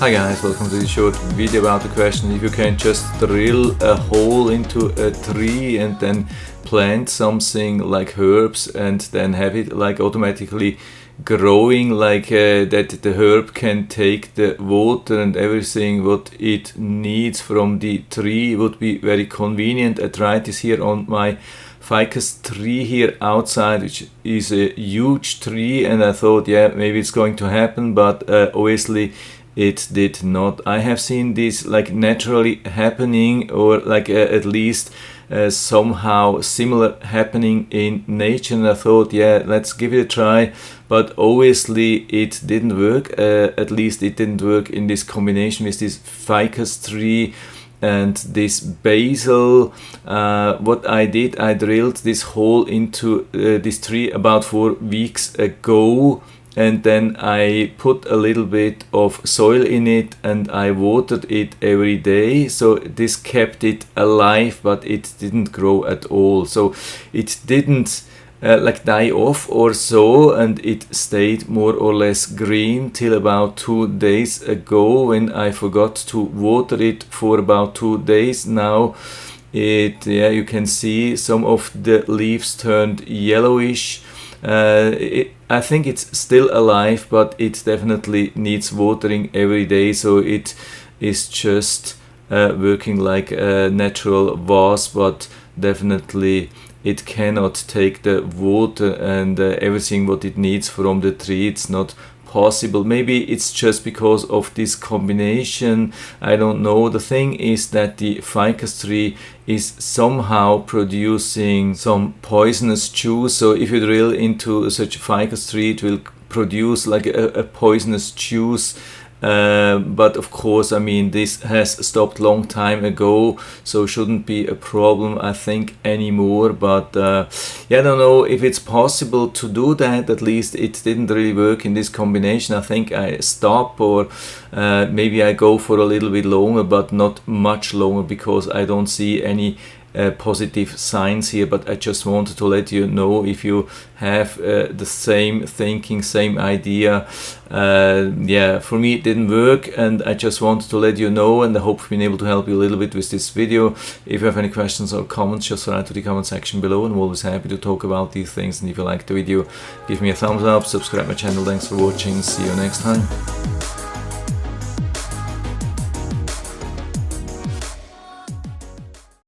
Hi guys, welcome to this short video about the question if you can just drill a hole into a tree and then plant something like herbs and then have it like automatically growing that the herb can take the water and everything what it needs from the tree. Would be very convenient. I tried this here on my Ficus tree here outside, which is a huge tree, and I thought, yeah, maybe it's going to happen, but obviously it did not. I have seen this like naturally happening, or like at least somehow similar happening in nature, and I thought, yeah, let's give it a try. But obviously it didn't work. At least it didn't work in this combination with this Ficus tree and this basil. What I did, I drilled this hole into this tree about 4 weeks ago, and then I put a little bit of soil in it and I watered it every day, so this kept it alive, but it didn't grow at all. So it didn't like die off or so, and it stayed more or less green till about 2 days ago when I forgot to water it for about 2 days. Now you can see some of the leaves turned yellowish. I think it's still alive, but it definitely needs watering every day, so it is just working like a natural vase, but definitely it cannot take the water and everything what it needs from the tree. It's not possible. Maybe it's just because of this combination, I don't know. The thing is that the Ficus tree is somehow producing some poisonous juice, so if you drill into such a Ficus tree it will produce like a poisonous juice. But of course, I mean, this has stopped long time ago, so shouldn't be a problem, I think, anymore. But yeah, I don't know if it's possible to do that. At least it didn't really work in this combination. I think I stop, or maybe I go for a little bit longer, but not much longer, because I don't see any positive signs here. But I just wanted to let you know, if you have the same thinking, same idea. Yeah, for me it didn't work, and I just wanted to let you know, and I hope I've been able to help you a little bit with this video. If you have any questions or comments, just write to the comment section below, and I'm always happy to talk about these things. And if you liked the video, give me a thumbs up, subscribe my channel. Thanks for watching, see you next time.